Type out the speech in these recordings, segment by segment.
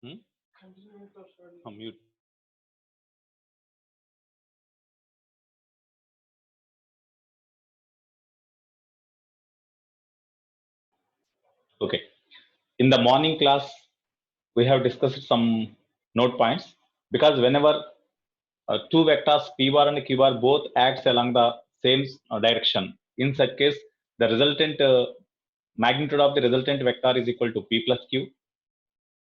Hmm? Mute. Okay. In the morning class, we have discussed some note points because whenever two vectors p bar and q bar both acts along the same direction, in such case, the resultant magnitude of the resultant vector is equal to p plus q,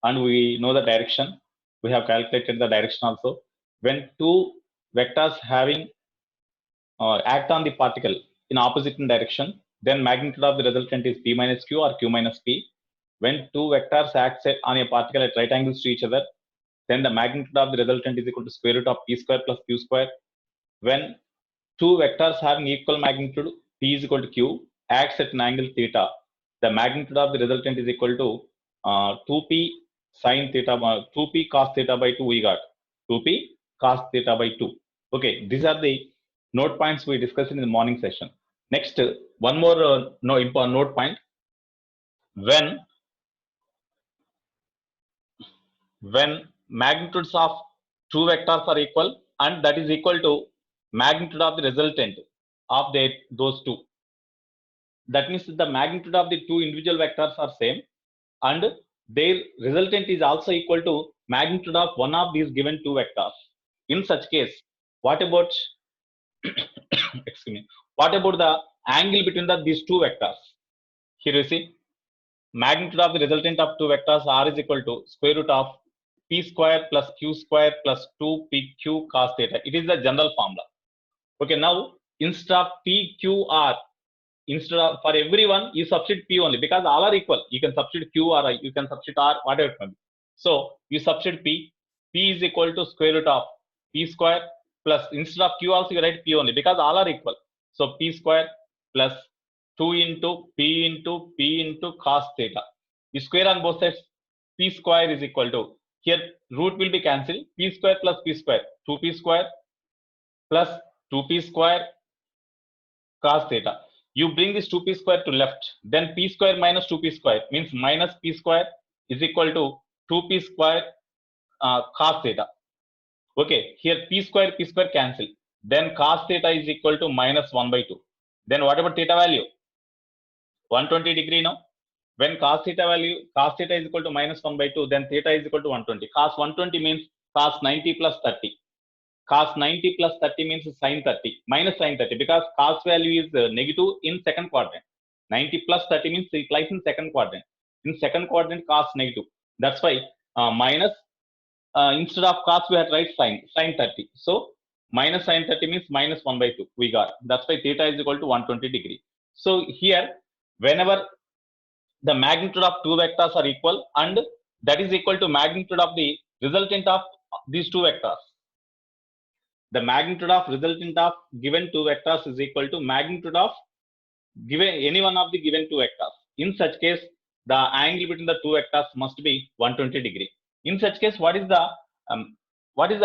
and we know the direction. We have calculated the direction also. When two vectors having act on the particle in opposite direction, then magnitude of the resultant is p minus q or q minus p. When two vectors act on a particle at right angles to each other, then the magnitude of the resultant is equal to square root of p square plus q square. When two vectors having equal magnitude, p is equal to q, acts at an angle theta, the magnitude of the resultant is equal to 2p sine theta, 2p cos theta by 2 we got. 2p cos theta by 2. Okay, these are the note points we discussed in the morning session. Next, one more note point. When magnitudes of two vectors are equal, and that is equal to magnitude of the resultant of those two. That means the magnitude of the two individual vectors are same, and their resultant is also equal to magnitude of one of these given two vectors. In such case, what about excuse me, what about the angle between these two vectors? Here you see magnitude of the resultant of two vectors r is equal to square root of p square plus q square plus 2pq cos theta. It is the general formula. Okay, now instead of pqr, instead of for everyone you substitute p only because all are equal. You can substitute q or you can substitute r, whatever it may be. So you substitute p is equal to square root of p square plus, instead of q also you write p only because all are equal. So p square plus 2 into p into cos theta. You square on both sides. P square is equal to, here root will be cancelled, p square plus p square, 2p square plus 2p square cos theta. You bring this 2p square to left, then p square minus 2p square means minus p square is equal to 2p square cos theta. Okay, here p square cancel. Then cos theta is equal to minus 1 by 2. Then what about theta value? 120 degree now. When cos theta is equal to minus 1 by 2, then theta is equal to 120. Cos 120 means cos 90 plus 30. Cos 90 plus 30 means sin 30 minus sin 30 because cos value is negative in second quadrant. 90 plus 30 means it lies in second quadrant. In second quadrant, cos negative. That's why minus, instead of cos we have to write sin 30. So minus sin 30 means minus 1 by 2 we got. That's why theta is equal to 120 degree. So here, whenever the magnitude of two vectors are equal, and that is equal to magnitude of the resultant of these two vectors. The magnitude of resultant of given two vectors is equal to magnitude of given any one of the given two vectors. In such case, the angle between the two vectors must be 120 degree. In such case, what is the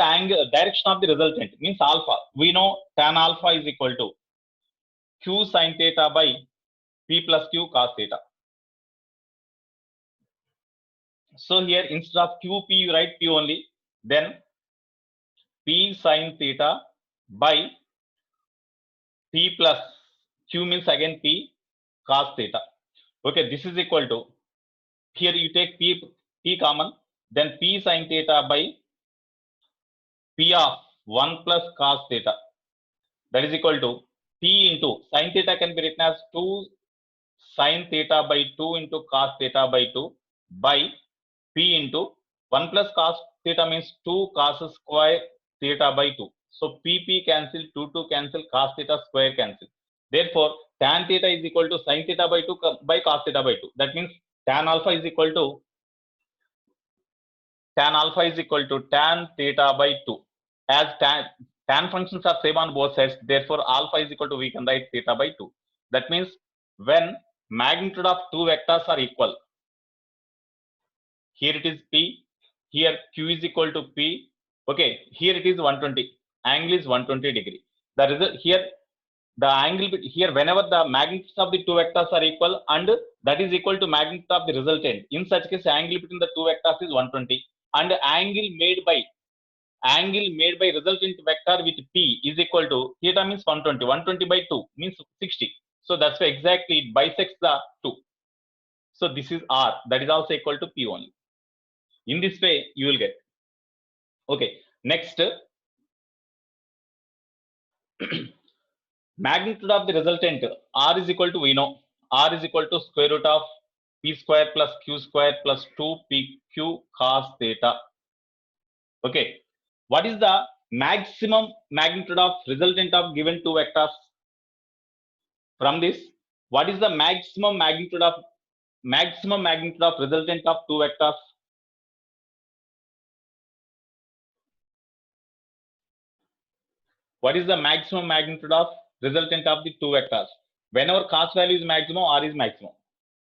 angle direction of the resultant? Means alpha. We know tan alpha is equal to q sin theta by p plus q cos theta. So here instead of qp you write p only, then p sin theta by p plus q means again p cos theta. Okay, this is equal to, here you take p common, then p sin theta by p of 1 plus cos theta. That is equal to p into sin theta can be written as 2 sin theta by 2 into cos theta by 2 by p into 1 plus cos theta means 2 cos square theta by 2. So pp cancel, 2 cancel, cos theta square cancel. Therefore, tan theta is equal to sin theta by 2 by cos theta by 2. That means tan alpha is equal to tan theta by 2. As tan functions are same on both sides, therefore alpha is equal to, we can write theta by 2. That means when magnitude of two vectors are equal, here it is p, here q is equal to p. Okay, here it is 120. Angle is 120 degree. The result here, the angle here, whenever the magnitudes of the two vectors are equal, and that is equal to magnitude of the resultant. In such case, angle between the two vectors is 120. and angle made by resultant vector with P is equal to theta means 120. 120 by 2 means 60. So that's why exactly it bisects the 2. So this is R, that is also equal to P only. In this way you will get. Okay, next magnitude of the resultant R is equal to, we know R is equal to square root of P square plus Q square plus 2PQ cos theta. Okay, what is the maximum magnitude of resultant of given two vectors? From this, what is the maximum magnitude of resultant of two vectors? What is the maximum magnitude of resultant of the two vectors? Whenever cos value is maximum, R is maximum.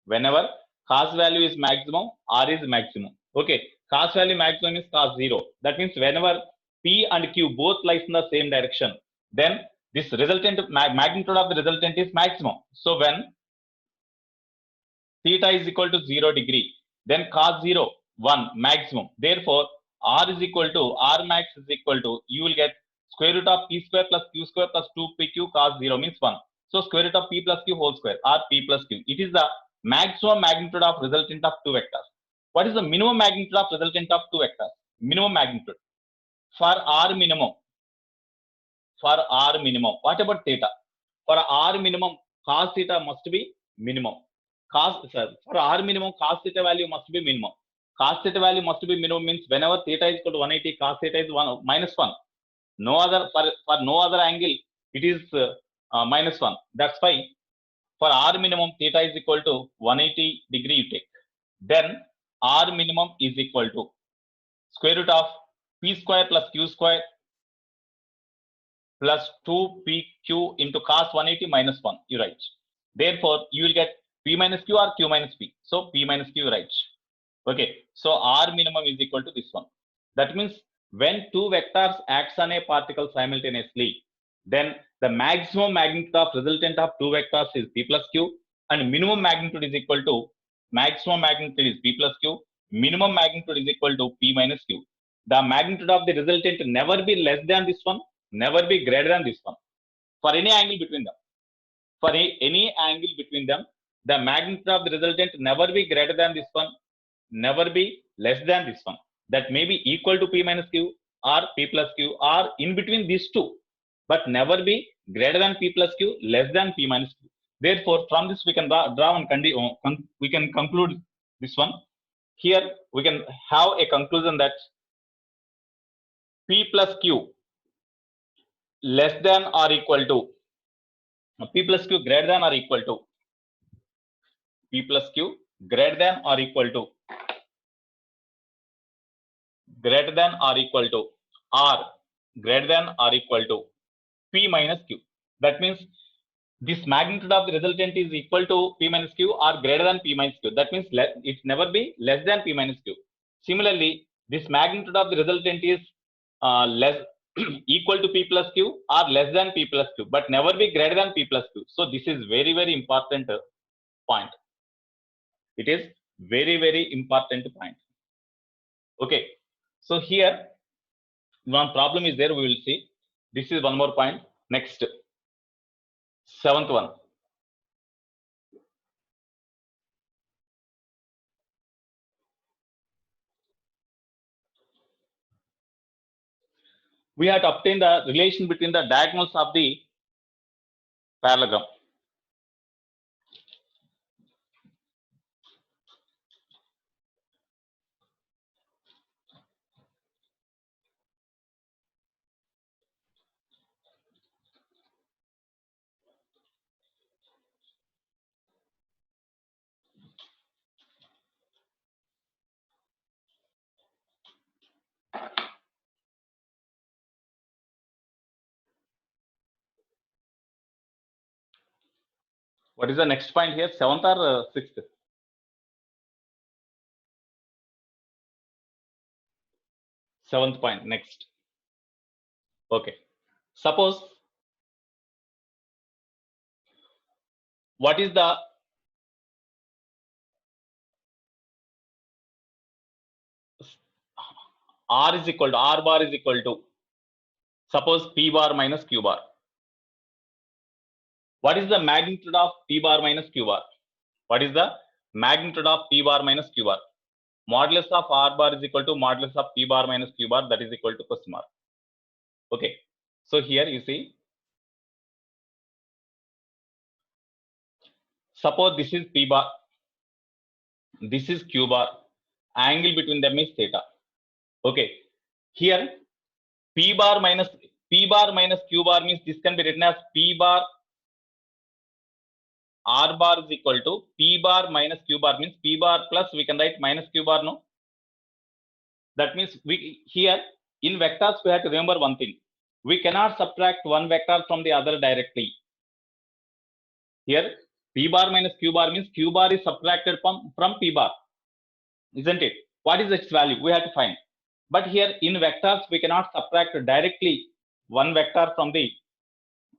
Whenever cos value is maximum, R is maximum. Okay, cos value maximum is cos 0. That means whenever P and Q both lies in the same direction, then this resultant magnitude of the resultant is maximum. So when theta is equal to 0 degree, then cos 0, 1 maximum. Therefore, R is equal to, R max is equal to, you will get square root of P square plus Q square plus 2PQ cos 0 means 1. So square root of P plus Q whole square, or P plus Q. It is the maximum magnitude of resultant of two vectors. What is the minimum magnitude of resultant of two vectors? Minimum magnitude. For R minimum, what about theta? For R minimum, cos theta must be minimum. For R minimum, cos theta value must be minimum. Cos theta value must be minimum means whenever theta is equal to 180, cos theta is minus 1. No other, for no other angle, it is minus 1. That's why for R minimum, theta is equal to 180 degree you take. Then R minimum is equal to square root of P square plus Q square plus 2PQ into cos 180 minus 1, you write. Therefore, you will get P minus Q or Q minus P. So P minus Q, you write. Okay, so R minimum is equal to this one. That means when two vectors acts on a particle simultaneously, then the maximum magnitude of resultant of two vectors is P plus Q, and minimum magnitude is equal to, maximum magnitude is P plus Q, minimum magnitude is equal to P minus Q. The magnitude of the resultant never be less than this one, never be greater than this one. For any angle between them. For any angle between them, the magnitude of the resultant never be greater than this one, never be less than this one. That may be equal to P minus Q or P plus Q or in between these two, but never be greater than P plus Q, less than P minus Q. Therefore, from this we can draw and we can conclude this one. Here we can have a conclusion that P plus Q less than or equal to P plus Q greater than or equal to P plus Q greater than or equal to R greater than or equal to P minus Q. That means this magnitude of the resultant is equal to P minus Q or greater than P minus Q. That means it never be less than P minus Q. Similarly, this magnitude of the resultant is less equal to P plus Q or less than P plus Q, but never be greater than P plus Q. So this is very, very important point. It is very, very important point. Okay. So here one problem is there, we will see. This is one more point. Next, seventh one. We have to obtain the relation between the diagonals of the parallelogram. What is the next point here? Seventh or sixth? Seventh point. Next. Okay. Suppose what is the R bar is equal to, suppose P bar minus Q bar. What is the magnitude of P bar minus Q bar? What is the magnitude of P bar minus Q bar? Modulus of R bar is equal to modulus of P bar minus Q bar, that is equal to question mark. Okay, so here you see, suppose this is P bar, this is Q bar, angle between them is theta. Okay, here P bar minus Q bar means this can be written as P bar R bar is equal to P bar minus Q bar, means P bar plus we can write minus Q bar, no? That means we here in vectors we have to remember one thing. We cannot subtract one vector from the other directly. Here P bar minus Q bar means Q bar is subtracted from P bar, isn't it? What is its value? We have to find. But here in vectors we cannot subtract directly one vector from the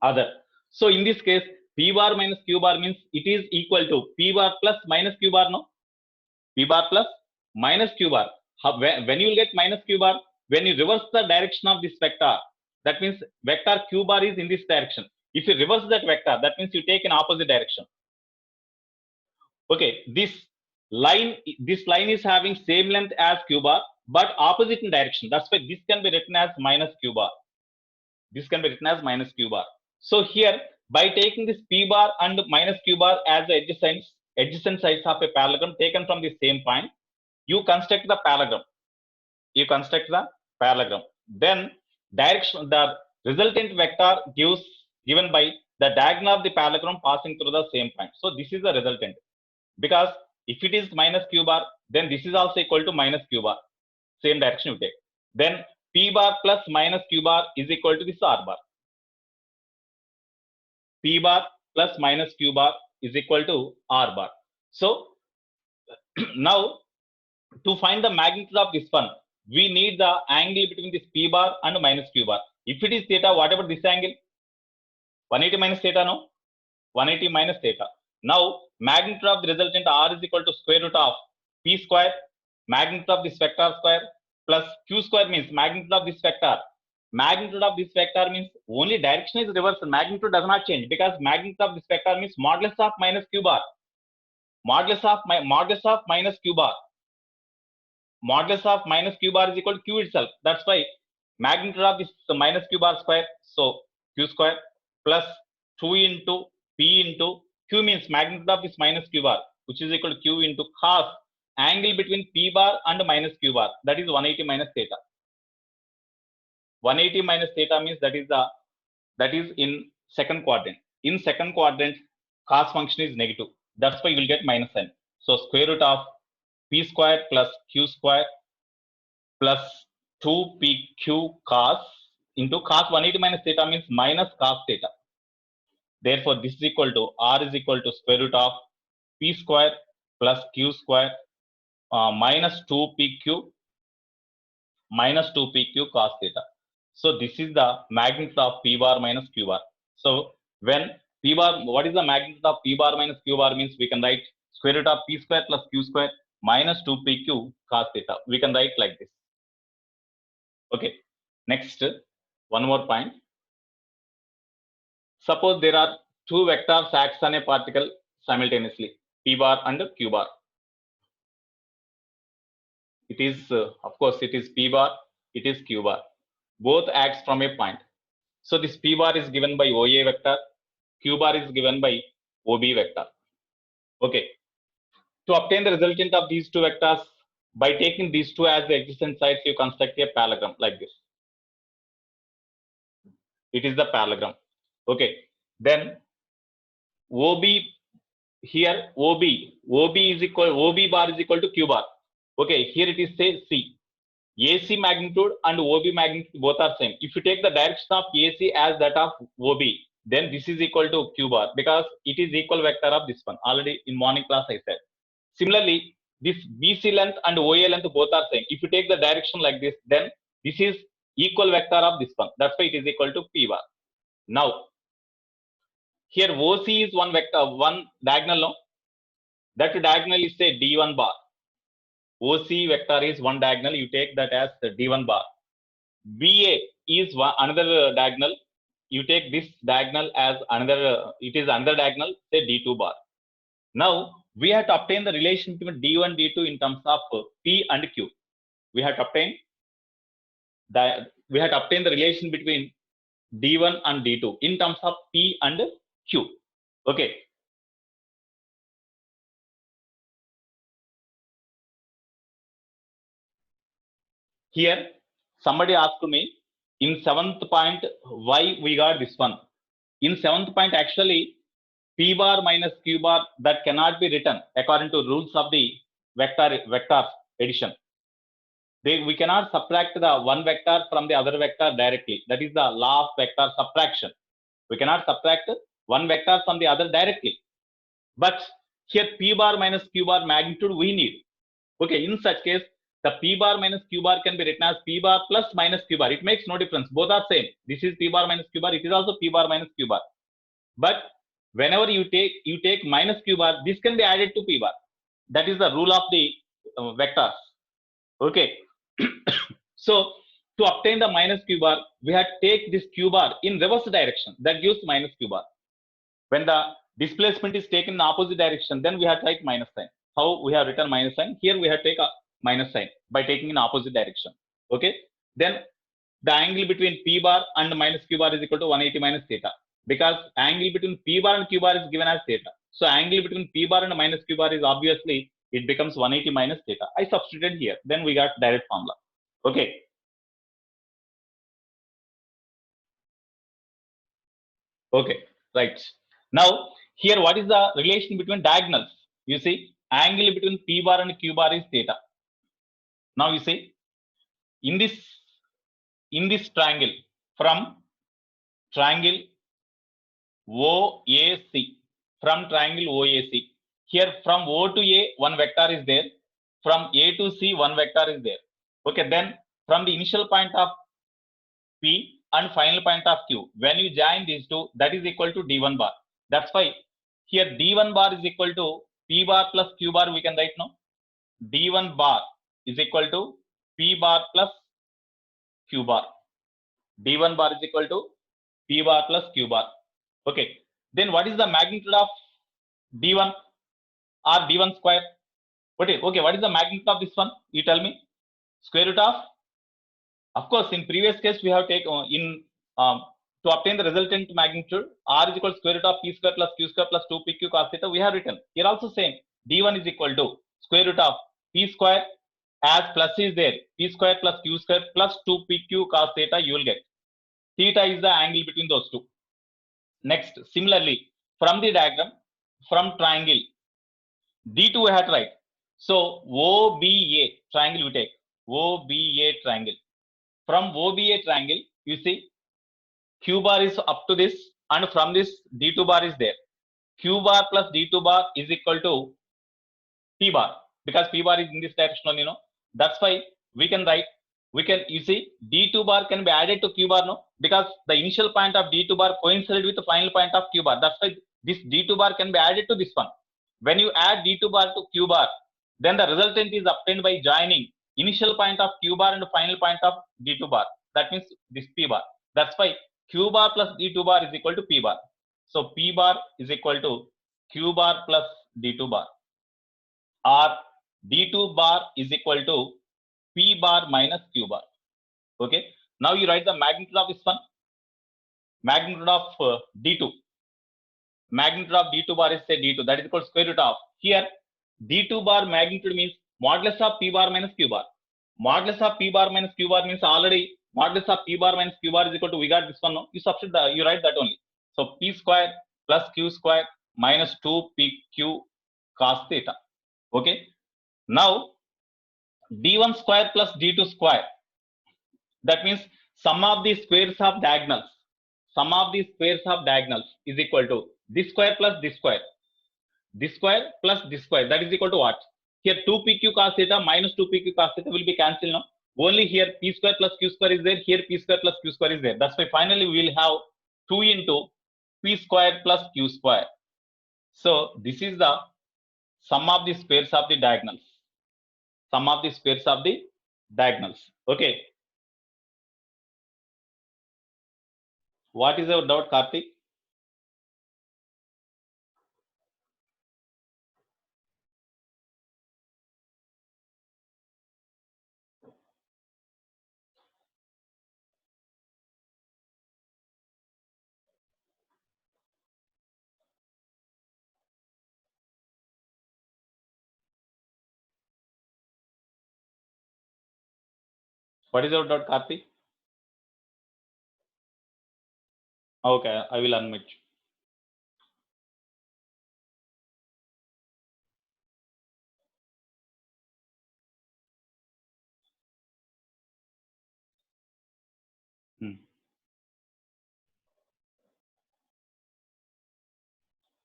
other. So in this case, P bar minus Q bar means it is equal to P bar plus minus Q bar, no? P bar plus minus Q bar. When you will get minus Q bar, when you reverse the direction of this vector, that means vector Q bar is in this direction. If you reverse that vector, that means you take an opposite direction. Okay, this line is having same length as Q bar, but opposite in direction. That's why this can be written as minus Q bar. This can be written as minus Q bar. So here, by taking this P bar and minus Q bar as the adjacent sides of a parallelogram taken from the same point, you construct the parallelogram. Then direction, the resultant vector given by the diagonal of the parallelogram passing through the same point. So this is the resultant. Because if it is minus Q bar, then this is also equal to minus Q bar. Same direction you take. Then P bar plus minus Q bar is equal to this R bar. P bar plus minus Q bar is equal to R bar. So now to find the magnitude of this one, we need the angle between this P bar and minus Q bar. If it is theta, whatever this angle, 180 minus theta, no? 180 minus theta. Now magnitude of the resultant R is equal to square root of P square, magnitude of this vector square, plus Q square means magnitude of this vector. Magnitude of this vector means only direction is reversed. Magnitude does not change, because magnitude of this vector means modulus of minus Q bar. Modulus of minus Q bar. Modulus of minus Q bar is equal to Q itself. That's why magnitude of this minus Q bar square, so Q square plus 2 into P into Q means magnitude of this minus Q bar, which is equal to Q into cos angle between P bar and minus Q bar, that is 180 minus theta. 180 minus theta means that is in second quadrant. In second quadrant, cos function is negative. That's why you will get minus sign. So square root of P square plus Q square plus 2PQ cos into cos 180 minus theta means minus cos theta. Therefore, this is equal to R is equal to square root of P square plus Q square minus 2PQ cos theta. So this is the magnitude of P bar minus Q bar. So when P bar, what is the magnitude of P bar minus Q bar means we can write square root of P square plus Q square minus 2PQ cos theta. We can write like this. Okay. Next, one more point. Suppose there are two vectors acts on a particle simultaneously, P bar and Q bar. It is, of course, it is P bar, it is Q bar. Both acts from a point. So this P bar is given by OA vector, Q bar is given by OB vector. Okay. To obtain the resultant of these two vectors, by taking these two as the adjacent sides, you construct a parallelogram like this. It is the parallelogram. Okay. Then OB, here OB bar is equal to Q bar. Okay. Here it is say C. AC magnitude and OB magnitude both are same. If you take the direction of AC as that of OB, then this is equal to Q bar, because it is equal vector of this one. Already in morning class I said. Similarly, this BC length and OA length both are same. If you take the direction like this, then this is equal vector of this one. That's why it is equal to P bar. Now, here OC is one vector, one diagonal. No? That diagonal is say D1 bar. OC vector is one diagonal, you take that as the D1 bar. BA is another diagonal, you take this diagonal as another, it is another diagonal, say D2 bar. Now we have to obtain the relation between D1, D2 in terms of P and Q. We have to obtain the relation between D1 and D2 in terms of P and Q. Okay. Here somebody asked me in 7th point why we got this one. In 7th point, actually P bar minus Q bar, that cannot be written according to rules of the vector addition. We cannot subtract the one vector from the other vector directly. That is the law of vector subtraction. We cannot subtract one vector from the other directly. But here P bar minus Q bar magnitude we need. Okay, in such case, the P bar minus Q bar can be written as P bar plus minus Q bar. It makes no difference. Both are same. This is P bar minus Q bar. It is also P bar minus Q bar. But whenever you take minus Q bar, this can be added to P bar. That is the rule of the vectors. Okay. So to obtain the minus Q bar, we have to take this Q bar in reverse direction. That gives minus Q bar. When the displacement is taken in the opposite direction, then we have to take minus sign. How we have written minus sign? Here we have to take a minus sign by taking in opposite direction. Okay. Then the angle between P bar and minus Q bar is equal to 180 minus theta. Because angle between P bar and Q bar is given as theta. So angle between P bar and minus Q bar is obviously, it becomes 180 minus theta. I substituted here. Then we got direct formula. Okay. Okay, right. Now here, what is the relation between diagonals? You see, angle between P bar and Q bar is theta. Now you see, in this triangle, from triangle OAC, here from O to A, one vector is there. From A to C, one vector is there. Okay, then from the initial point of P and final point of Q, when you join these two, that is equal to D1 bar. That's why here D1 bar is equal to P bar plus Q bar, we can write now. D1 bar is equal to P bar plus Q bar. D1 bar is equal to P bar plus Q bar. Okay, then what is the magnitude of D1 or D1 square? Okay, what is the magnitude of this one? You tell me. Square root of course, in previous case we have taken to obtain the resultant magnitude, R is equal to square root of P square plus Q square plus 2PQ cos theta. We have written here also same. D1 is equal to square root of P square, as plus is there, P square plus Q square plus 2PQ cos theta you will get. Theta is the angle between those two. Next, similarly, from the diagram, from triangle D2 we have to write. So OBA triangle we take. OBA triangle. From OBA triangle, you see Q bar is up to this, and from this D2 bar is there. Q bar plus D2 bar is equal to P bar, because P bar is in this direction only, That's why we can write, you see, D2 bar can be added to Q bar, because the initial point of D2 bar coincides with the final point of Q bar. That's why this D2 bar can be added to this one. When you add D2 bar to Q bar, then the resultant is obtained by joining initial point of Q bar and final point of D2 bar. That means this P bar. That's why Q bar plus D2 bar is equal to P bar. So P bar is equal to Q bar plus D2 bar, or D2 bar is equal to P bar minus Q bar. Okay. Now you write the magnitude of this one. Magnitude of D2. Magnitude of D2 bar is say D2. That is equal to square root of. Here D2 bar magnitude means modulus of P bar minus Q bar. Modulus of P bar minus Q bar means already modulus of P bar minus Q bar is equal to, we got this one. You substitute you write that only. So P square plus Q square minus 2PQ cos theta. Okay. Now D1 square plus D2 square. That means sum of the squares of diagonals. Sum of the squares of diagonals is equal to this square plus this square. This square plus this square. That is equal to what? Here 2PQ cos theta minus 2PQ cos theta will be cancelled now. Only here P square plus Q square is there. Here P square plus Q square is there. That's why finally we will have 2 into P square plus Q square. So this is the sum of the squares of the diagonals. sum of the squares of the diagonals. Okay. What is your doubt, Karthik? What is your doubt, Karthik? Okay, I will unmute.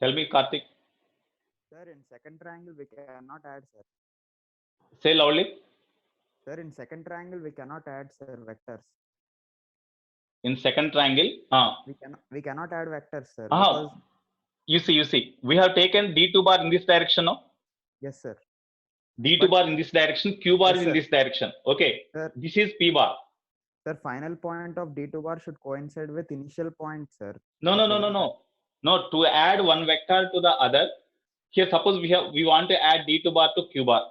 Tell me, Karthik. Sir, in second triangle we cannot add, sir. Say loudly. Sir, in second triangle we cannot add, sir, vectors. In second triangle, we cannot add vectors, sir. Because you see, we have taken d2 bar in this direction, no? Yes, sir. D2 bar in this direction, Q bar yes, is in this direction. Okay. Sir, this is P bar. Sir, final point of D2 bar should coincide with initial point, sir. No. No, to add one vector to the other. Here, suppose we want to add D2 bar to Q bar.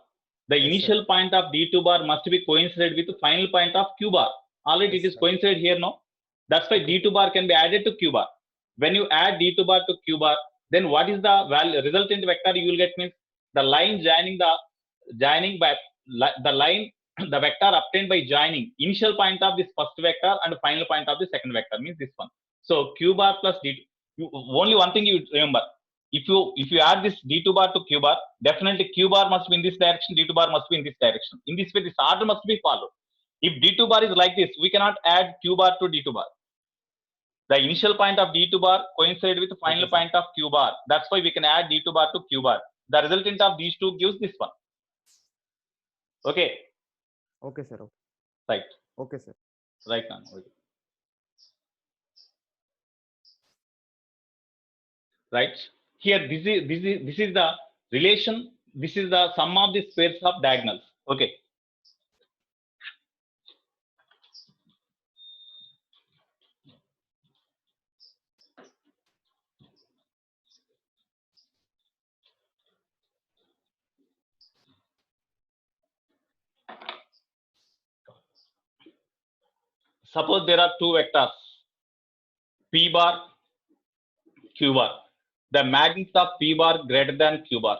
The initial point of D2 bar must be coincided with the final point of Q bar. Already it is coincided here, no? That's why D2 bar can be added to Q bar. When you add D2 bar to Q bar, then what is the value resultant vector you will get means the line joining by the line, the vector obtained by joining initial point of this first vector and final point of the second vector means this one. So Q bar plus D2. Only one thing you remember. If you add this D2 bar to Q bar, definitely Q bar must be in this direction, D2 bar must be in this direction. In this way, this order must be followed. If D2 bar is like this, we cannot add Q bar to D2 bar. The initial point of D2 bar coincides with the final point of Q bar. That's why we can add D2 bar to Q bar. The resultant of these two gives this one. Okay. Okay, sir. Okay. Right. Okay, sir. Right now. Okay. Right. Here, this is the relation. This is the sum of the squares of diagonals. Okay. Suppose there are two vectors, P bar, Q bar. The magnitude of P bar greater than Q bar.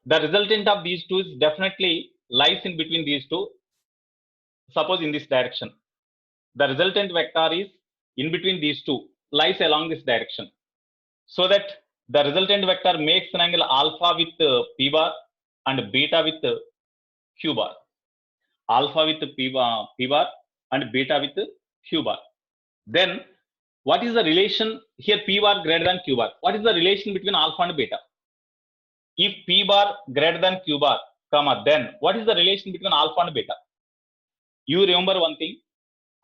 The resultant of these two is definitely lies in between these two. Suppose in this direction. The resultant vector is in between these two, lies along this direction. So that the resultant vector makes an angle alpha with P bar and beta with Q bar. Alpha with P bar and beta with Q bar. Then what is the relation here? P bar greater than Q bar. What is the relation between alpha and beta? If P bar greater than Q bar, comma, then what is the relation between alpha and beta? You remember one thing,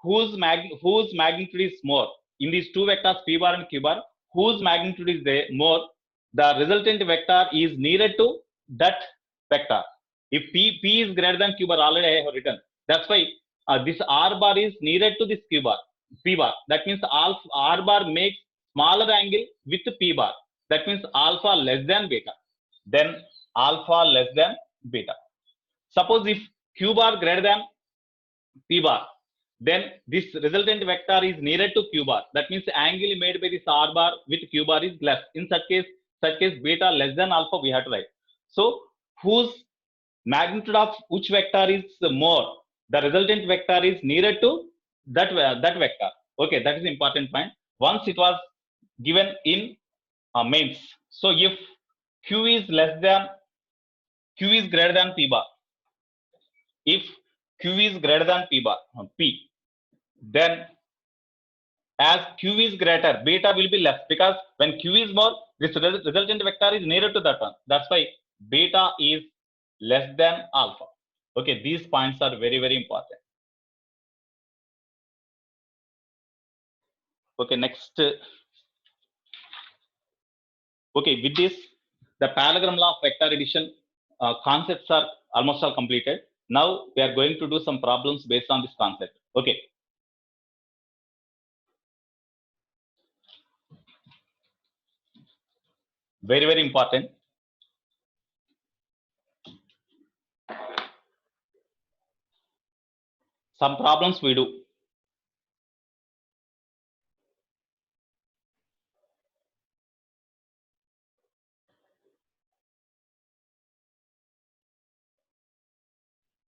whose magnitude is more? In these two vectors, P bar and Q bar, whose magnitude is there more? The resultant vector is nearer to that vector. If P is greater than Q bar, already I have written. That's why this R bar is nearer to this Q bar, P bar. That means alpha, R bar makes smaller angle with P bar. That means alpha less than beta. Then alpha less than beta. Suppose if Q bar greater than P bar, then this resultant vector is nearer to Q bar. That means the angle made by this R bar with Q bar is less. In such case beta less than alpha we have to write. So whose magnitude of which vector is more? The resultant vector is nearer to that vector. Okay, that is the important point. Once it was given in mains. So if Q is greater than P bar. If Q is greater than P bar, P, then as Q is greater, beta will be less, because when Q is more, this resultant vector is nearer to that one. That's why beta is less than alpha. Okay, these points are very, very important. Okay, next. Okay, with this, the parallelogram law of vector addition concepts are almost all completed. Now we are going to do some problems based on this concept. Okay. Very, very important. Some problems we do.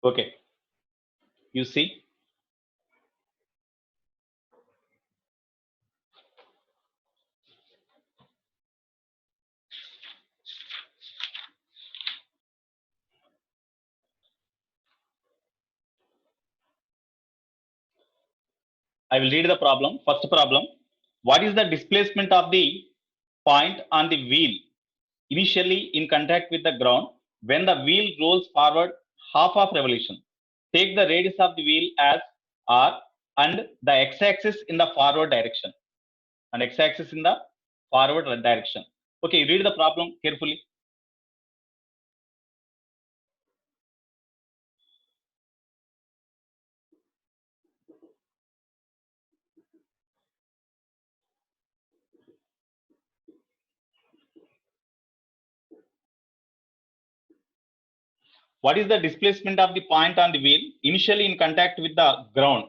Okay. You see, I will read the problem. First problem. What is the displacement of the point on the wheel initially in contact with the ground when the wheel rolls forward half of revolution? Take the radius of the wheel as r and the x-axis in the forward direction. And x-axis in the forward direction. Okay, read the problem carefully. What is the displacement of the point on the wheel initially in contact with the ground?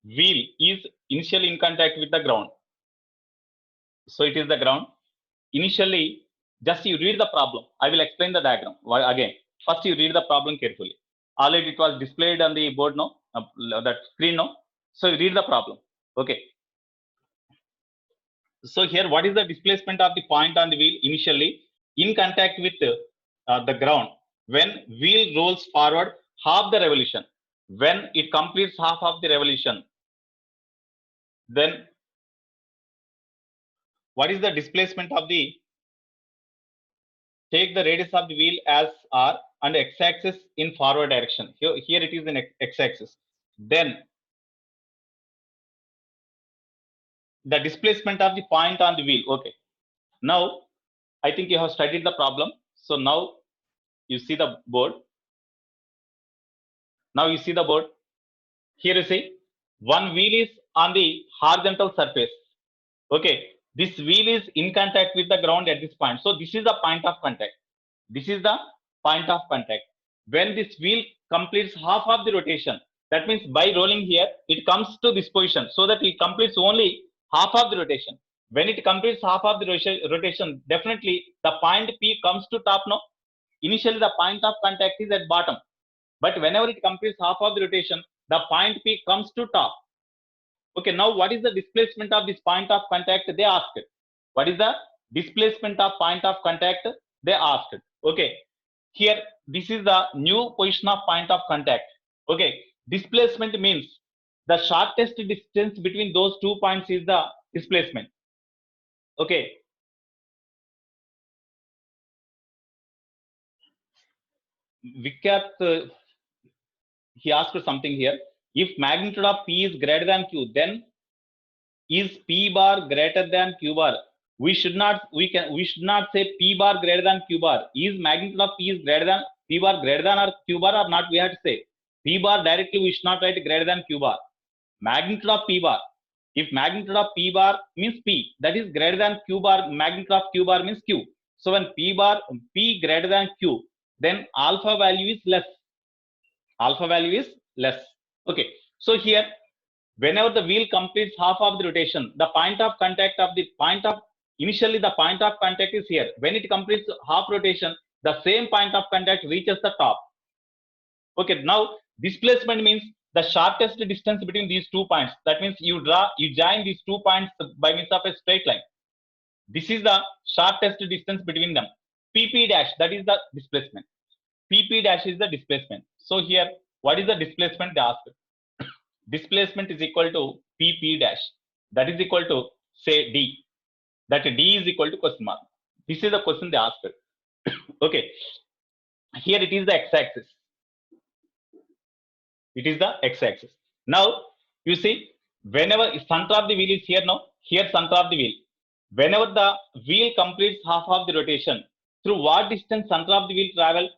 Wheel is initially in contact with the ground. So it is the ground. Initially, just you read the problem. I will explain the diagram again. First, you read the problem carefully. Already it was displayed on the board now, that screen now. So you read the problem. Okay. So here, what is the displacement of the point on the wheel initially in contact with the ground when wheel rolls forward half the revolution? When it completes half of the revolution, then what is the displacement of the, take the radius of the wheel as r and x-axis in forward direction. Here it is in x-axis. Then the displacement of the point on the wheel. Okay. Now, I think you have studied the problem. So now you see the board. Now you see the board. Here you see one wheel is on the horizontal surface. Okay. This wheel is in contact with the ground at this point. So this is the point of contact. This is the point of contact. When this wheel completes half of the rotation, that means by rolling here, it comes to this position so that it completes only half of the rotation. When it completes half of the rotation, definitely the point P comes to top now. Initially, the point of contact is at bottom. But whenever it completes half of the rotation, the point P comes to top. Okay, now what is the displacement of this point of contact? They asked. What is the displacement of point of contact? They asked. Okay, here this is the new position of point of contact. Okay, displacement means the shortest distance between those 2 points is the displacement. Okay. Vikyat, he asked something here. If magnitude of P is greater than Q, then is P bar greater than Q bar? We should not say P bar greater than Q bar. Is magnitude of P is greater than P bar greater than or Q bar or not? We have to say P bar directly. We should not write greater than Q bar. Magnitude of P bar. If magnitude of P bar means P, that is greater than Q bar. Magnitude of Q bar means Q. So when P greater than Q, then alpha value is less. Alpha value is less. Okay. So here, whenever the wheel completes half of the rotation, the point of contact of the point of, initially the point of contact is here. When it completes half rotation, the same point of contact reaches the top. Okay, now displacement means the shortest distance between these 2 points. That means you join these 2 points by means of a straight line. This is the shortest distance between them. PP dash, that is the displacement. PP dash is the displacement. So here, what is the displacement they asked? Displacement is equal to PP dash. That is equal to, say, D. That D is equal to question mark. This is the question they asked. Okay. Here it is the x-axis. It is the x-axis. Now, you see, whenever center of the wheel is here now, here center of the wheel. Whenever the wheel completes half of the rotation, through what distance center of the wheel travel?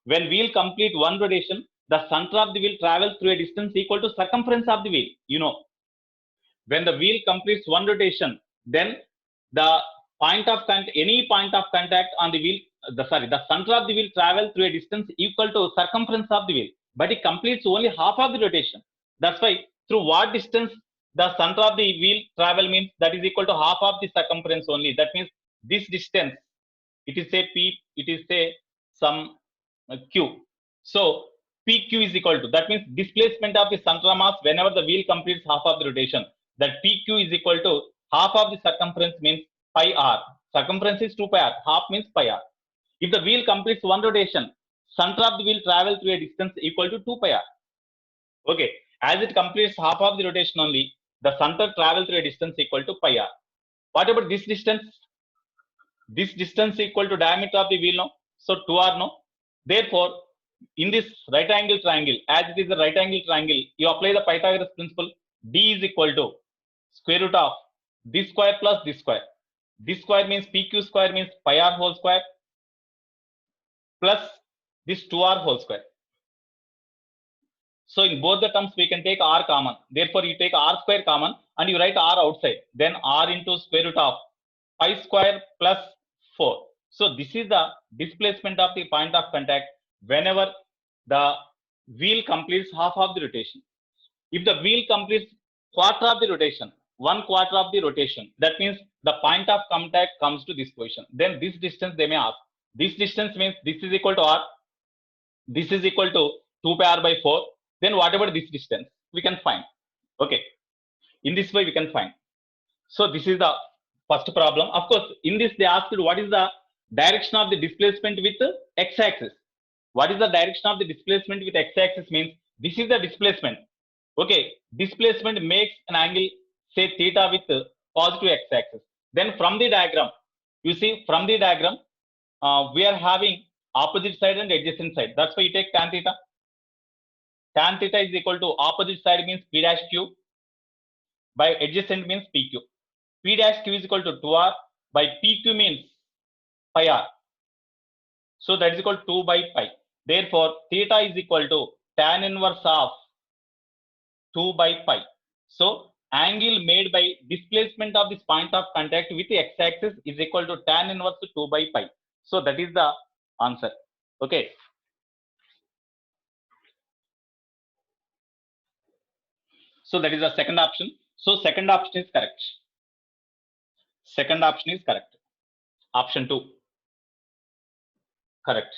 When wheel complete one rotation, the center of the wheel travels through a distance equal to circumference of the wheel. You know, when the wheel completes one rotation, then the any point of contact on the wheel, the center of the wheel travels through a distance equal to circumference of the wheel, but it completes only half of the rotation. That's why through what distance the center of the wheel travel means that is equal to half of the circumference only. That means this distance, it is say p, it is say some q. So pq is equal to, that means displacement of the center mass whenever the wheel completes half of the rotation, that pq is equal to half of the circumference means pi r. Circumference is 2 pi r, half means pi r. If the wheel completes one rotation, center of the wheel travels through a distance equal to 2 pi r. Okay, as it completes half of the rotation only, the center travels through a distance equal to pi r. What about this distance? This distance equal to diameter of the wheel, no? So 2r, no? Therefore, in this right angle triangle, as it is a right angle triangle, you apply the Pythagoras principle. D is equal to square root of this square plus this square. This square means pq square means pi r whole square plus this 2r whole square. So in both the terms we can take r common. Therefore you take r square common and you write r outside. Then r into square root of pi square plus 4. So this is the displacement of the point of contact whenever the wheel completes half of the rotation. If the wheel completes quarter of the rotation, 1/4 of the rotation, that means the point of contact comes to this position. Then this distance they may ask. This distance means this is equal to r. This is equal to 2 pi r by 4. Then whatever this distance, we can find. Okay. In this way we can find. So this is the first problem. Of course, in this they asked what is the direction of the displacement with x-axis. What is the direction of the displacement with x-axis means this is the displacement. Okay, displacement makes an angle say theta with positive x-axis. Then from the diagram, you see from the diagram, we are having opposite side and adjacent side. That's why you take tan theta. Tan theta is equal to opposite side means p dash q by adjacent means pq. P dash q is equal to 2r by pq means pi r. So that is equal to 2 by pi. Therefore, theta is equal to tan inverse of 2 by pi. So angle made by displacement of this point of contact with the x-axis is equal to tan inverse 2 by pi. So that is the answer. Okay. So that is the second option. So second option is correct. Second option is correct. Option 2. Correct.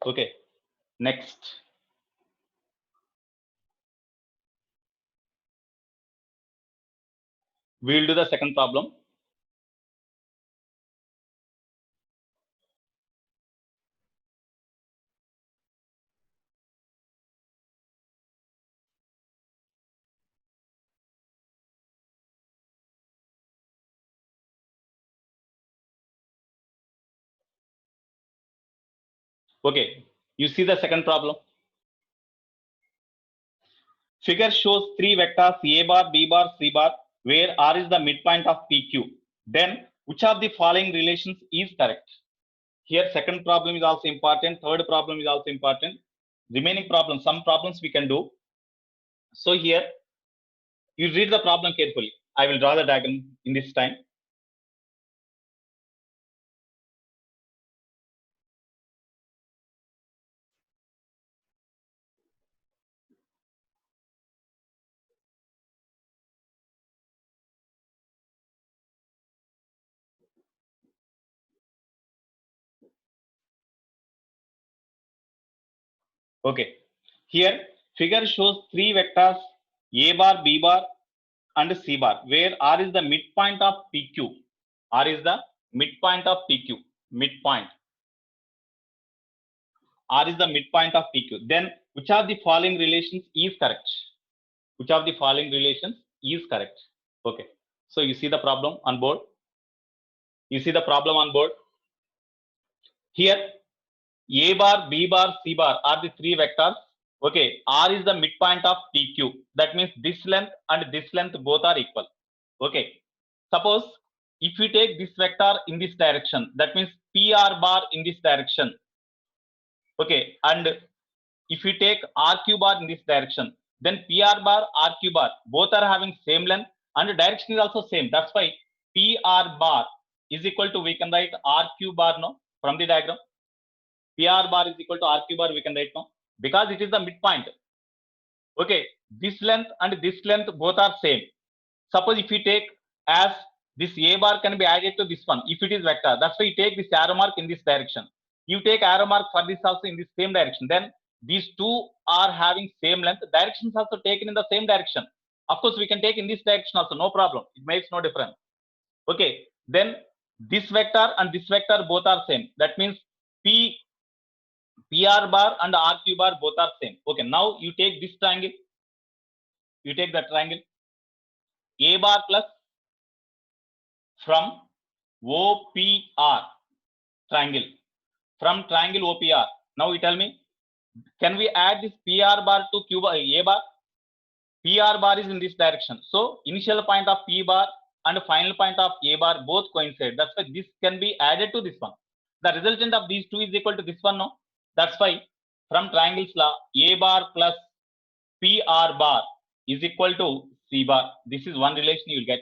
Okay. Next. We will do the second problem. Okay, you see the second problem. Figure shows three vectors A bar, B bar, C bar, where R is the midpoint of PQ. Then which of the following relations is correct? Here second problem is also important, third problem is also important. Remaining problems, some problems we can do. So here you read the problem carefully. I will draw the diagram in this time. Okay, here figure shows three vectors A bar, B bar and C bar, where R is the midpoint of PQ. R is the midpoint of PQ. Midpoint. R is the midpoint of PQ. Then which of the following relations is correct? Which of the following relations is correct? Okay. So you see the problem on board. You see the problem on board. Here A bar, B bar, C bar are the three vectors. Okay. R is the midpoint of PQ. That means this length and this length both are equal. Okay. Suppose if we take this vector in this direction, that means PR bar in this direction. Okay, and if we take RQ bar in this direction, then PR bar, RQ bar, both are having same length and the direction is also same. That's why PR bar is equal to, we can write RQ bar now from the diagram. PR bar is equal to RQ bar, we can write now, because it is the midpoint. Okay, this length and this length both are same. Suppose if we take as this A bar can be added to this one, if it is vector, that's why you take this arrow mark in this direction. You take arrow mark for this also in this same direction. Then these two are having same length. Directions also taken in the same direction. Of course, we can take in this direction also, no problem. It makes no difference. Okay, then this vector and this vector both are same. That means PR bar and RQ bar both are same. Okay, now you take this triangle. You take the triangle A bar plus from OPR triangle. From triangle OPR. Now you tell me, can we add this PR bar to Q bar, A bar? PR bar is in this direction. So initial point of P bar and final point of A bar both coincide. That's why this can be added to this one. The resultant of these two is equal to this one, no? That's why from triangles law, A bar plus PR bar is equal to C bar. This is one relation you will get.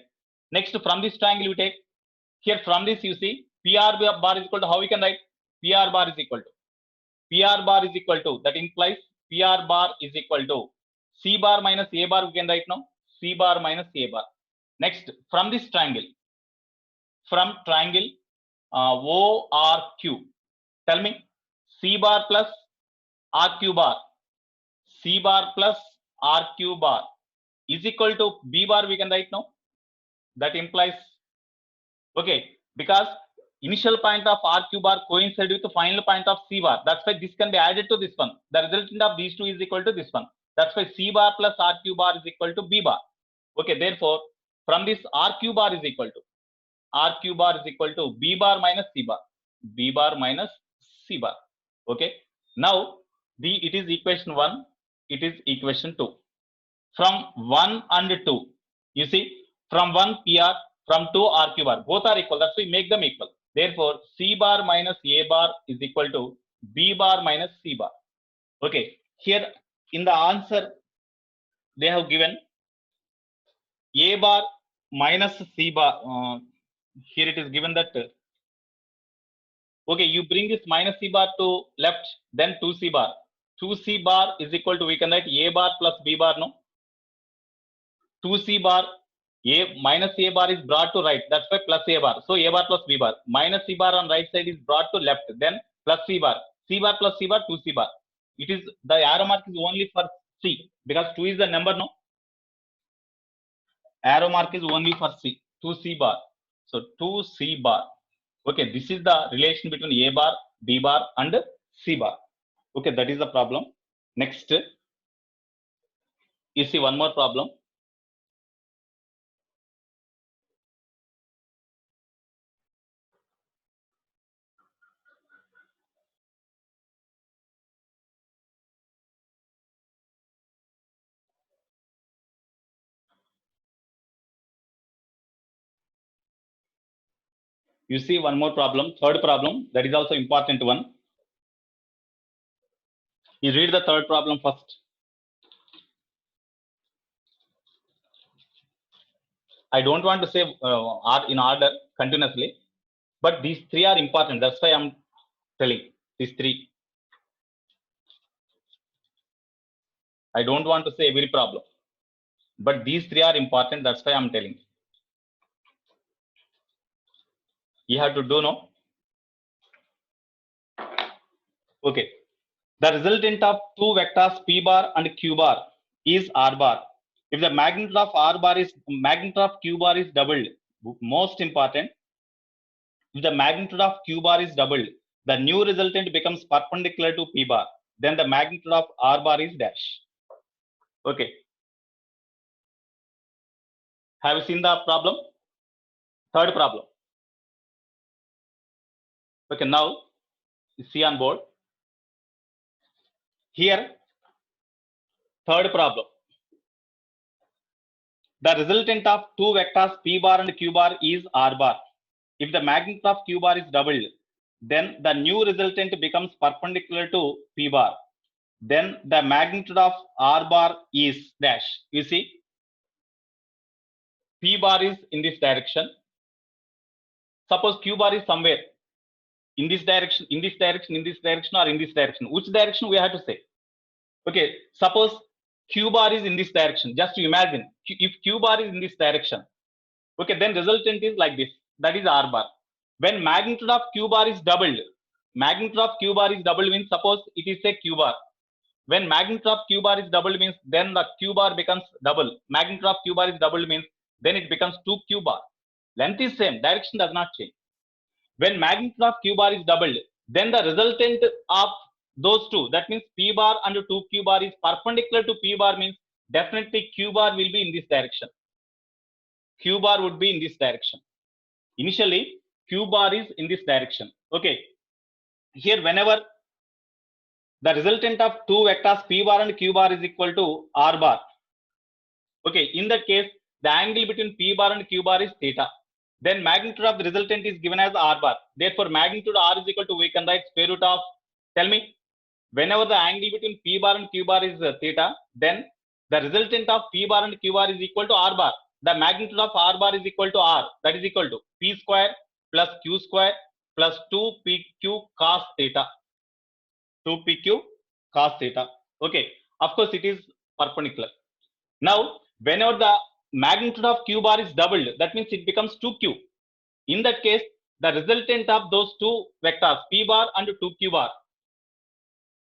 Next, from this triangle you take, here from this you see, PR bar is equal to, how we can write? PR bar is equal to, that implies PR bar is equal to C bar minus A bar, we can write now, C bar minus A bar. Next, from this triangle, from triangle ORQ, tell me, C bar plus RQ bar, C bar plus RQ bar is equal to B bar, we can write now. That implies, okay, because initial point of RQ bar coincide with the final point of C bar. That's why this can be added to this one. The resultant of these two is equal to this one. That's why C bar plus RQ bar is equal to B bar. Okay, therefore, from this RQ bar is equal to B bar minus C bar. B bar minus C bar. Okay, now it is equation 1, it is equation 2. From 1 and 2, you see, from 1 PR, from 2 RQ bar, both are equal. That's why we make them equal. Therefore, C bar minus A bar is equal to B bar minus C bar. Okay, here in the answer, they have given A bar minus C bar. Here it is given that, okay, you bring this minus C bar to left, then 2C bar. 2C bar is equal to, we can write A bar plus B bar, no? 2C bar, A minus A bar is brought to right. That's why plus A bar. So A bar plus B bar. Minus C bar on right side is brought to left. Then plus C bar. C bar plus C bar, 2C bar. It is, the arrow mark is only for C because 2 is the number, no? Arrow mark is only for C. 2C bar. So 2C bar. Okay, this is the relation between A bar, B bar and C bar. Okay, that is the problem. Next, you see one more problem. You see one more problem, third problem, that is also important one. You read the third problem first. I don't want to say in order continuously, but these three are important. That's why I'm telling these three. I don't want to say every problem, but these three are important. That's why I'm telling. You have to do no. Okay. The resultant of two vectors P bar and Q bar is R bar. If the magnitude of Q bar is doubled, most important, if the magnitude of Q bar is doubled, the new resultant becomes perpendicular to P bar. Then the magnitude of R bar is dash. Okay. Have you seen the problem? Third problem. Okay, now you see on board. Here, third problem. The resultant of two vectors P bar and Q bar is R bar. if the magnitude of q bar is doubled, then the new resultant becomes perpendicular to p bar. Then the magnitude of r bar is dash. You see, p bar is in this direction. Suppose q bar is somewhere in this direction, in this direction, in this direction, or in this direction. Which direction we have to say? Okay, suppose q bar is in this direction. Just imagine if q bar is in this direction. Okay, then resultant is like this. That is r bar. When magnitude of q bar is doubled, magnitude of q bar is doubled means suppose it is a q bar. When magnitude of q bar is doubled means then the q bar becomes double. Magnitude of q bar is doubled means then it becomes 2q bar. Length is same, direction does not change. When magnitude of q bar is doubled, then the resultant of those two, that means p bar and 2q bar is perpendicular to p bar means definitely q bar will be in this direction. Q bar would be in this direction. Initially, q bar is in this direction. Okay. Here, whenever the resultant of two vectors p bar and q bar is equal to r bar. Okay. In that case, the angle between p bar and q bar is theta. Then magnitude of the resultant is given as r bar. Therefore, magnitude r is equal to, we can write square root of, tell me, whenever the angle between p bar and q bar is theta, then the resultant of p bar and q bar is equal to r bar. The magnitude of r bar is equal to r, that is equal to p square plus q square plus 2pq cos theta. 2pq cos theta. Okay, of course it is perpendicular. Now, whenever the magnitude of q bar is doubled, that means it becomes 2q. In that case, the resultant of those two vectors p bar and 2q bar,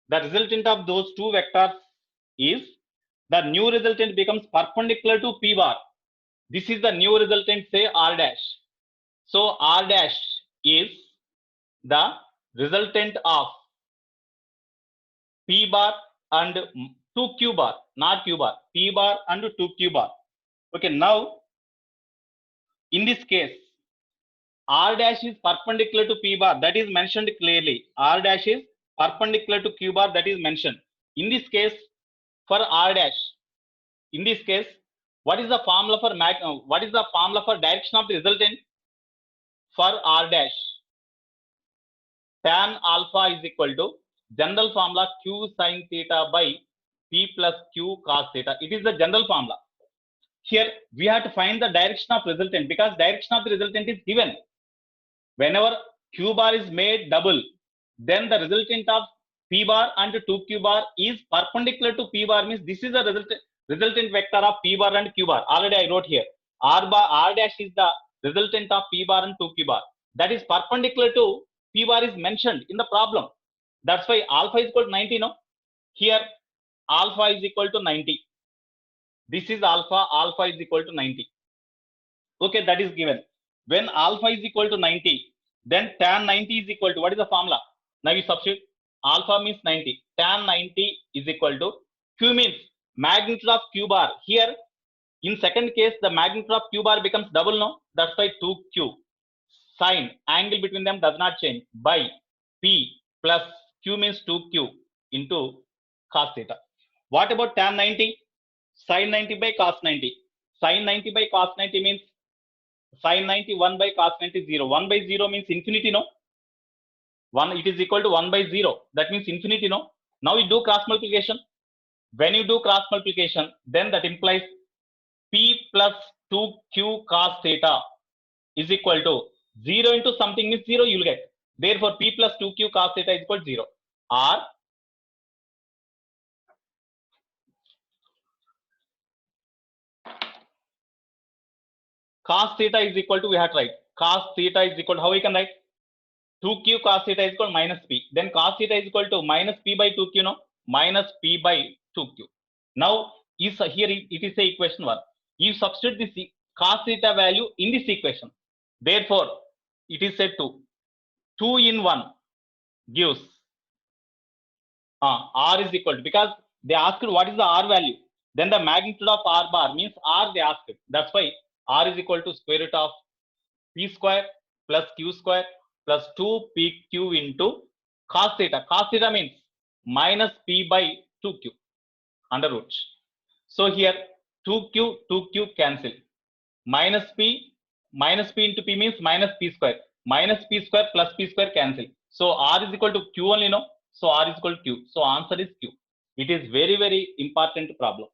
the resultant of those two vectors is the new resultant becomes perpendicular to p bar. This is the new resultant, say r dash. So r dash is the resultant of p bar and 2q bar, not q bar, p bar and 2q bar. Okay, now in this case, r dash is perpendicular to p bar, that is mentioned clearly. R dash is perpendicular to q bar, that is mentioned. In this case, for r dash, in this case, what is the formula for direction of the resultant? For r dash, tan alpha is equal to general formula q sin theta by p plus q cos theta. It is the general formula. Here we have to find the direction of resultant because direction of the resultant is given. Whenever q bar is made double, then the resultant of p bar and 2q bar is perpendicular to p bar means this is the resultant vector of p bar and q bar. Already I wrote here. R dash is the resultant of p bar and 2q bar. That is perpendicular to p bar is mentioned in the problem. That's why alpha is equal to 90. No? Here alpha is equal to 90. This is alpha. Alpha is equal to 90. Okay, that is given. When alpha is equal to 90, then tan 90 is equal to, what is the formula? Now you substitute. Alpha means 90. Tan 90 is equal to, q means magnitude of q bar. Here in second case, the magnitude of q bar becomes double. No, that's why 2q. Sine, angle between them does not change, by p plus q means 2q into cos theta. What about tan 90? Sin 90 by cos 90. Sin 90 by cos 90 means sin 90 1 by cos 90 0. 1 by 0 means infinity. No, 1, it is equal to 1 by 0. That means infinity. No. Now you do cross multiplication. When you do cross multiplication, then that implies p plus 2q cos theta is equal to 0 into something means 0 you will get. Therefore, p plus 2q cos theta is equal to 0. Or cos theta is equal to, we have to write cos theta is equal to, how we can write? 2q cos theta is equal to minus p. Then cos theta is equal to minus p by 2q. No, minus p by 2q. Now is here it is a equation 1. You substitute this cos theta value in this equation. Therefore, it is said to 2 in 1 gives r is equal to, because they asked what is the r value, then the magnitude of r bar means r they asked. That's why r is equal to square root of p square plus q square plus 2pq into cos theta. Cos theta means minus p by 2q under roots. So here 2q cancel, minus p Minus p into p means minus p square. Minus p square plus p square cancel. So r is equal to q only, no? So r is equal to q. So answer is q. It is very, very important problem.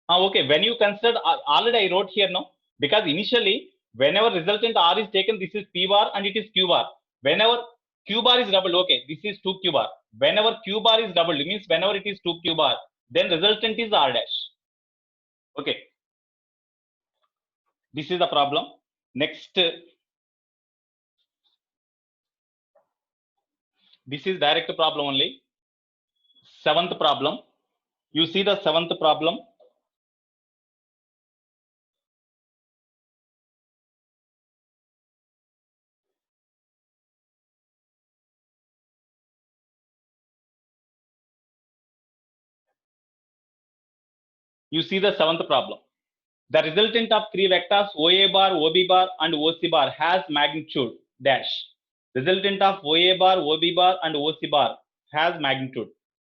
Okay, when you consider, already I wrote here, no? Because initially, whenever resultant r is taken, this is p bar and it is q bar. Whenever q bar is doubled, okay, this is 2 q bar. Whenever q bar is doubled, it means whenever it is 2 q bar, then resultant is r dash. Okay, this is the problem. Next, this is direct problem only. Seventh problem. You see the seventh problem. You see the seventh problem. The resultant of three vectors OA bar, OB bar, and OC bar has magnitude dash. Resultant of OA bar, OB bar, and OC bar has magnitude.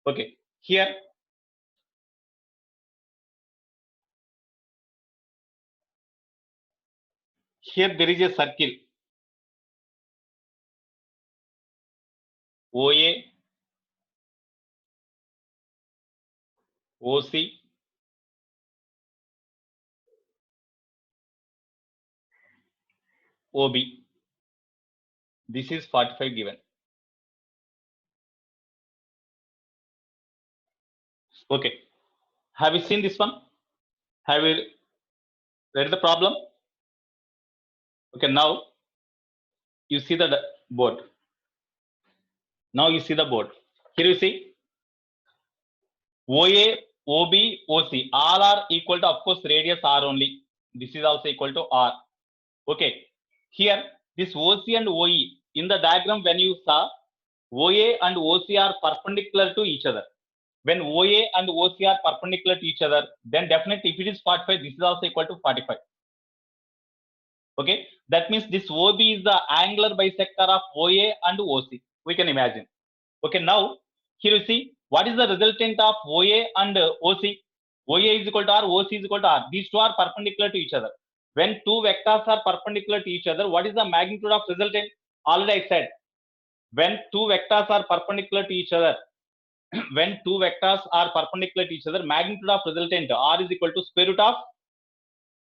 Okay, here there is a circle OA, OC, OB. This is 45 given. Okay, have you seen this one? Have you read the problem? Okay, now you see the board. Now you see the board. Here you see OA, OB, OC, all are equal to, of course, radius R only. This is also equal to R. Okay, here this OC and OE, in the diagram when you saw, OA and OC are perpendicular to each other. When OA and OC are perpendicular to each other, then definitely if it is 45, this is also equal to 45. Okay, that means this OB is the angular bisector of OA and OC. We can imagine. Okay, now here you see what is the resultant of OA and OC. OA is equal to R, OC is equal to R. These two are perpendicular to each other. When two vectors are perpendicular to each other, what is the magnitude of resultant? Already I said, when two vectors are perpendicular to each other, when two vectors are perpendicular to each other, magnitude of resultant R is equal to square root of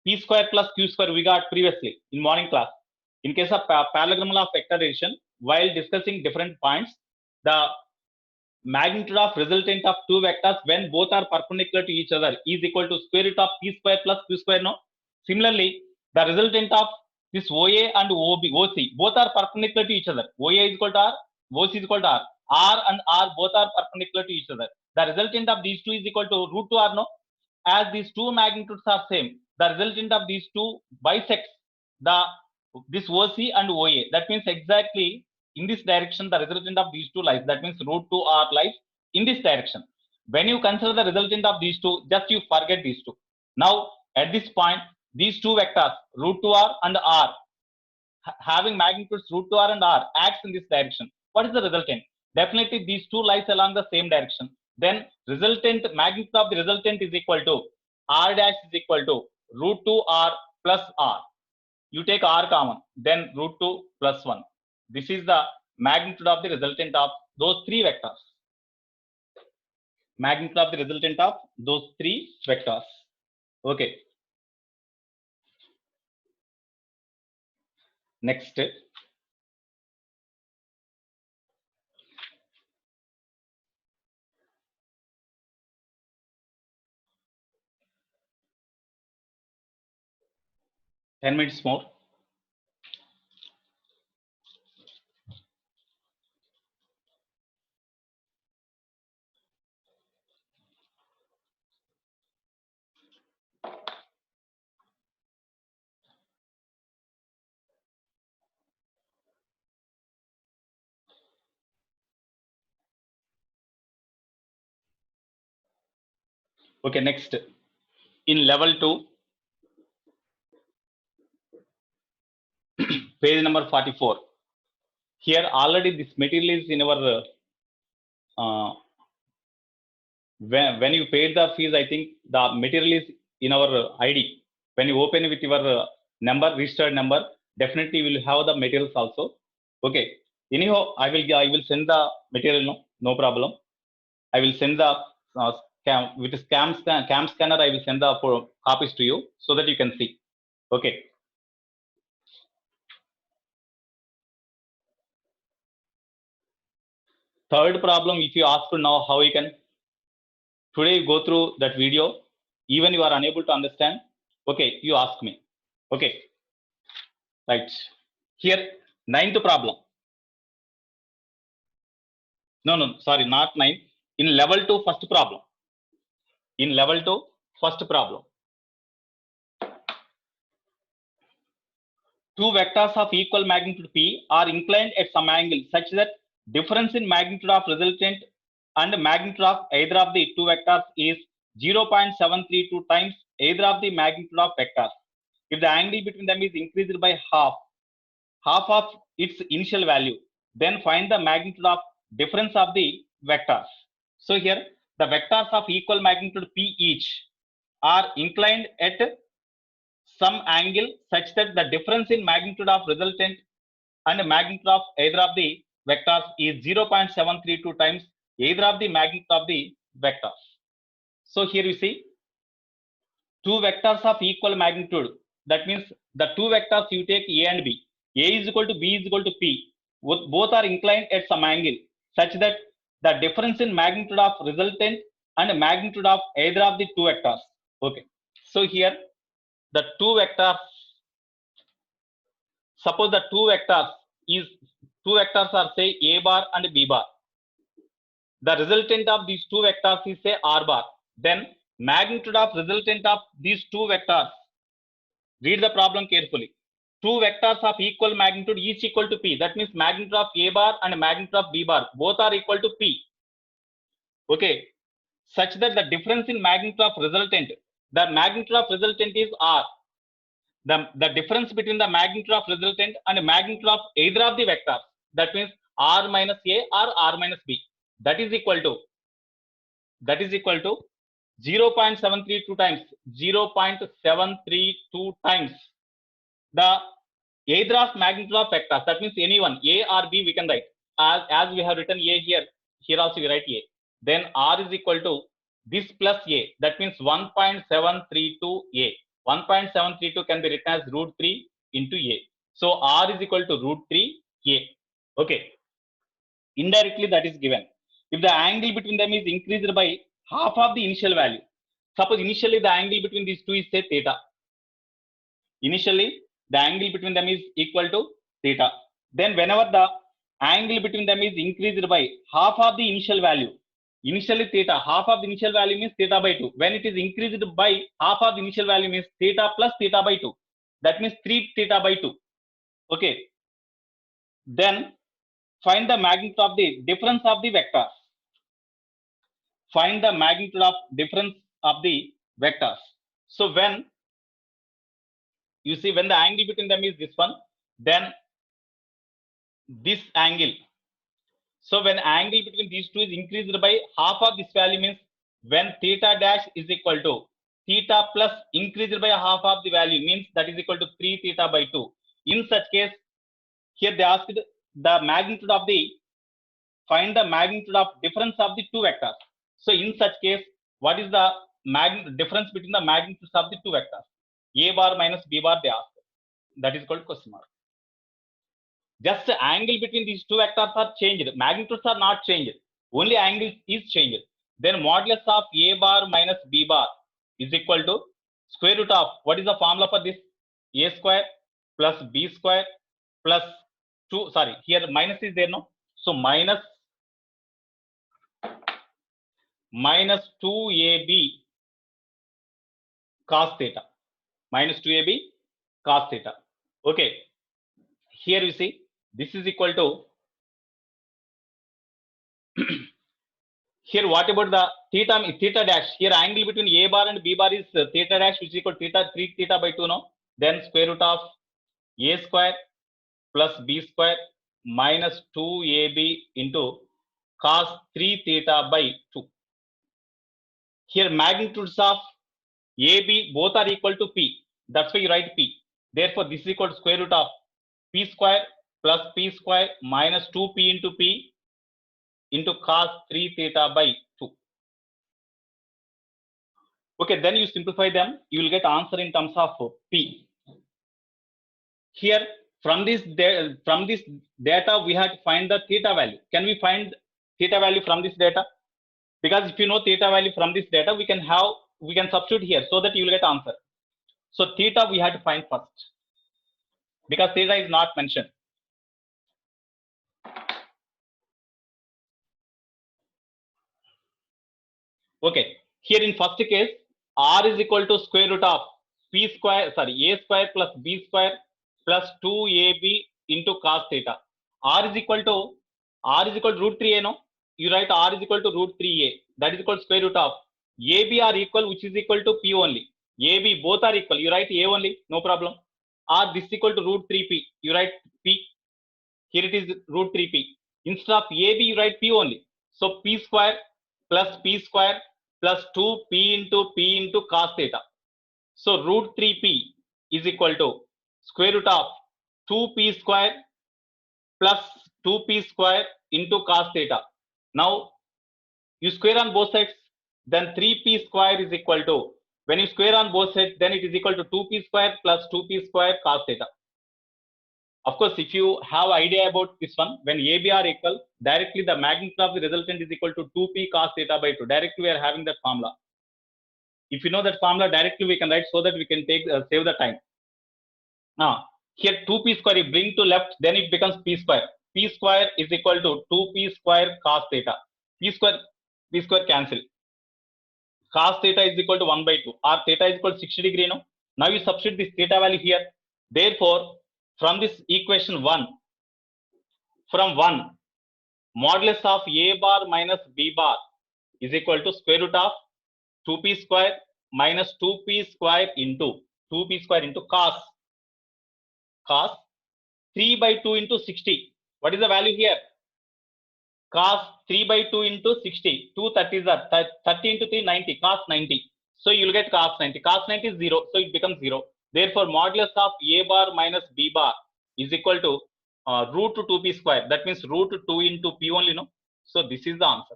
p square plus q square we got previously in morning class. In case of parallelogram of vector addition, while discussing different points, the magnitude of resultant of two vectors when both are perpendicular to each other is equal to square root of p square plus q square, no? Similarly, the resultant of this OA and OC, both are perpendicular to each other. OA is equal to R, OC is equal to R. R and R both are perpendicular to each other. The resultant of these two is equal to root 2 R, no? As these two magnitudes are same, the resultant of these two bisects this OC and OA. That means exactly in this direction, the resultant of these two lies. That means root 2 R lies in this direction. When you consider the resultant of these two, just you forget these two. Now, at this point, these two vectors, root 2 R and R, having magnitudes root 2 R and R, acts in this direction. What is the resultant? Definitely these two lies along the same direction. Then resultant, magnitude of the resultant is equal to R dash is equal to root 2 R plus R. You take R common, then root 2 plus 1. This is the magnitude of the resultant of those three vectors. Magnitude of the resultant of those three vectors. Okay. Next. Ten minutes more. Okay, next. In level 2, page number 44. Here already this material is in our when you paid the fees, I think the material is in our ID. When you open with your number, registered number, definitely you will have the materials also. Okay. Anyhow, I will send the material. No problem. I will send the with cam scanner. I will send the copies to you so that you can see. Okay. Third problem, if you ask now how you can, today you go through that video, even you are unable to understand, okay, you ask me. Okay, right. Here, ninth problem. No, sorry, not 9. In level 2, first problem. In level 2, first problem. Two vectors of equal magnitude P are inclined at some angle such that difference in magnitude of resultant and magnitude of either of the two vectors is 0.732 times either of the magnitude of vectors. If the angle between them is increased by half of its initial value, then find the magnitude of difference of the vectors. So here the vectors of equal magnitude P each are inclined at some angle such that the difference in magnitude of resultant and magnitude of either of the vectors is 0.732 times either of the magnitude of the vectors. So here you see two vectors of equal magnitude. That means the two vectors you take A and B. A is equal to B is equal to P. Both are inclined at some angle such that the difference in magnitude of resultant and magnitude of either of the two vectors. Okay. So here the two vectors, suppose the two vectors are say A bar and B bar. The resultant of these two vectors is say R bar. Then magnitude of resultant of these two vectors. Read the problem carefully. Two vectors of equal magnitude each equal to P. That means magnitude of A bar and magnitude of B bar both are equal to P. Okay. Such that the difference in magnitude of resultant, the magnitude of resultant is R. The difference between the magnitude of resultant and magnitude of either of the vectors, that means R minus A or R minus B, that is equal to 0.732 times 0.732 times the either of magnitude of vectors. That means any one, A or B, we can write as we have written A here. Here also we write A. Then R is equal to this plus A. That means 1.732 A. 1.732 can be written as root 3 into A. So R is equal to root 3 A. Okay. Indirectly that is given. If the angle between them is increased by half of the initial value, suppose initially the angle between these two is say theta. Initially the angle between them is equal to theta. Then whenever the angle between them is increased by half of the initial value, initially theta, half of the initial value means theta by 2. When it is increased by half of the initial value means theta plus theta by 2. That means 3 theta by 2. Okay. Then find the magnitude of the difference of the vectors. Find the magnitude of difference of the vectors. So when you see when the angle between them is this one, then this angle. So when angle between these two is increased by half of this value means when theta dash is equal to theta plus increased by half of the value means that is equal to 3 theta by 2. In such case, here they asked the magnitude of the, find the magnitude of difference of the two vectors. So in such case, what is the difference between the magnitudes of the two vectors? A bar minus B bar they asked. That is called question mark. Just the angle between these two vectors are changed. Magnitudes are not changed. Only angle is changed. Then modulus of A bar minus B bar is equal to square root of, what is the formula for this? A square plus B square plus 2, sorry, here minus is there, no? So minus 2AB cos theta. Minus 2AB cos theta. Okay. Here you see, this is equal to here what about the theta dash? Here angle between A bar and B bar is theta dash, which is equal to theta 3 theta by 2, no? Then square root of A square plus B square minus 2AB into cos 3 theta by 2. Here magnitudes of AB both are equal to P. That's why you write P. Therefore, this is equal to square root of P square plus P square minus 2P into P into cos 3 theta by 2. Okay, then you simplify them, you will get answer in terms of P. Here, from this data, we have to find the theta value. Can we find theta value from this data? Because if you know theta value from this data, we can substitute here so that you will get answer. So theta we have to find first, because theta is not mentioned. Okay, here in first case, R is equal to square root of A square plus B square plus 2AB into cos theta. R is equal to root 3A, no? You write R is equal to root 3A. That is equal to square root of AB are equal, which is equal to P only. AB both are equal. You write A only, no problem. R this is equal to root 3P. You write P. Here it is root 3P. Instead of AB, you write P only. So P square plus P square plus 2P into cos theta. So root 3P is equal to square root of 2P square plus 2P square into cos theta. Now you square on both sides, then 3P square is equal to, when you square on both sides, then it is equal to 2P square plus 2P square cos theta. Of course, if you have idea about this one, when AB are equal, directly the magnitude of the resultant is equal to 2P cos theta by 2. Directly we are having that formula. If you know that formula, directly we can write so that we can save the time. Now, here 2P square, you bring to left, then it becomes P square. P square is equal to 2P square cos theta. P square cancel. Cos theta is equal to 1 by 2. Or theta is equal to 60 degree, no? Now you substitute this theta value here. Therefore, from this equation 1, modulus of A bar minus B bar is equal to square root of 2P square minus 2P square into cos 3 by 2 into 60. What is the value here? Cos 3 by 2 into 60. 2 30s are 30 into 3, 90. Cos 90. So you will get cos 90. Cos 90 is 0. So it becomes 0. Therefore, modulus of A bar minus B bar is equal to root 2P square. That means root 2 into P only, no? So this is the answer.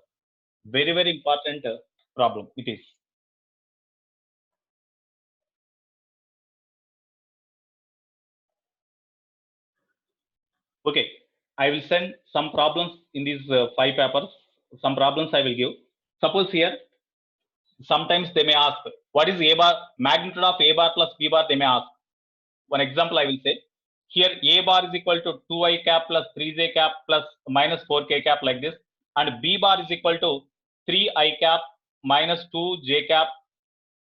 Very, very important problem. It is. Okay. I will send some problems in these 5 papers. Some problems I will give. Suppose here, sometimes they may ask, what is A bar, magnitude of A bar plus B bar, they may ask. One example I will say. Here A bar is equal to 2I cap plus 3J cap plus minus 4K cap like this. And B bar is equal to 3I cap minus 2J cap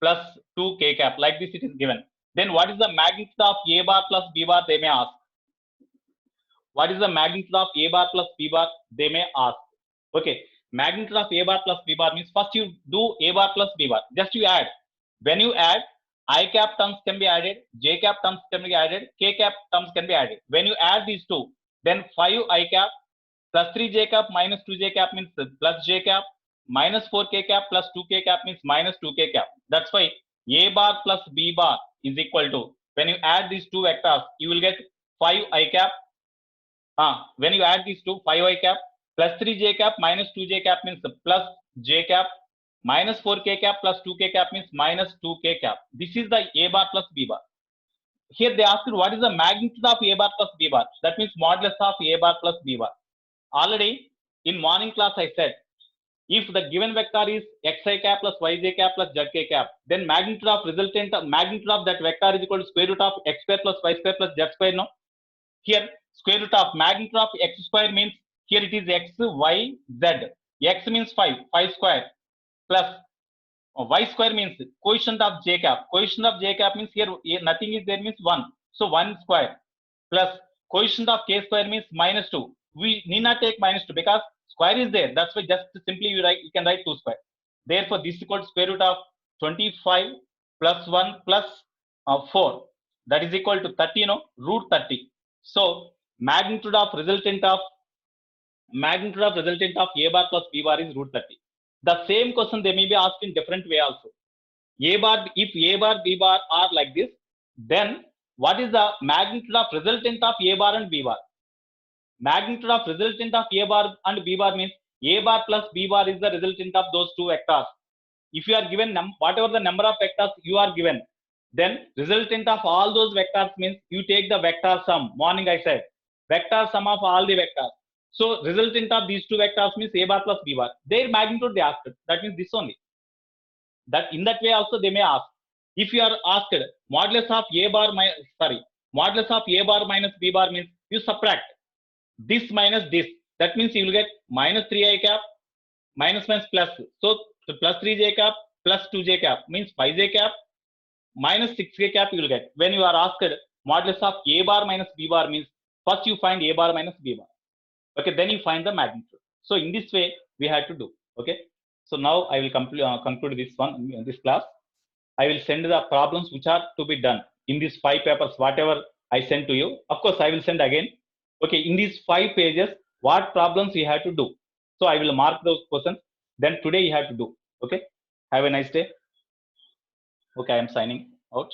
plus 2K cap. Like this it is given. Then what is the magnitude of A bar plus B bar, they may ask. What is the magnitude of A bar plus B bar, they may ask. Okay. Magnitude of A bar plus B bar means first you do A bar plus B bar. Just you add. When you add, I cap terms can be added, J cap terms can be added, K cap terms can be added. When you add these two, then 5I cap plus 3J cap minus 2J cap means plus J cap, minus 4K cap plus 2K cap means minus 2K cap. That's why A bar plus B bar is equal to, when you add these two vectors, you will get 5I cap. When you add these two, 5I cap plus 3J cap minus 2J cap means plus J cap, minus 4K cap plus 2K cap means minus 2K cap. This is the A bar plus B bar. Here they asked what is the magnitude of A bar plus B bar. That means modulus of A bar plus B bar. Already in morning class I said, if the given vector is xi cap plus yj cap plus zk cap, then magnitude of that vector is equal to square root of x square plus y square plus z square, no? Here square root of magnitude of x square means, here it is x, y, z. X means 5 square plus y square means coefficient of j cap. Coefficient of j cap means here nothing is there means 1. So 1 square plus coefficient of k square means minus 2. We need not take minus 2 because square is there. That's why just simply you can write 2 square. Therefore, this is equal to square root of 25 plus 1 plus 4. That is equal to 30, no? Root 30. So magnitude of resultant of A bar plus B bar is root 30. The same question they may be asked in different way also. A bar, if A bar, B bar are like this, then what is the magnitude of resultant of A bar and B bar? Magnitude of resultant of A bar and B bar means A bar plus B bar is the resultant of those two vectors. If you are given whatever the number of vectors you are given, then resultant of all those vectors means you take the vector sum. Morning I said vector sum of all the vectors. So resultant of these two vectors means A bar plus B bar. Their magnitude they asked. That means this only. That in that way also they may ask. If you are asked modulus of A bar modulus of A bar minus B bar means you subtract this minus this. That means you will get minus 3i cap minus plus. So plus 3j cap plus 2j cap means 5j cap minus 6j cap you will get. When you are asked modulus of A bar minus B bar means first you find A bar minus B bar. Okay, then you find the magnitude. So in this way we had to do. Okay, so now I will conclude this class. I will send the problems which are to be done in these 5 papers, whatever I send to you. Of course, I will send again. Okay, in these 5 pages, what problems you have to do. So I will mark those questions. Then today you have to do. Okay, have a nice day. Okay, I am signing out.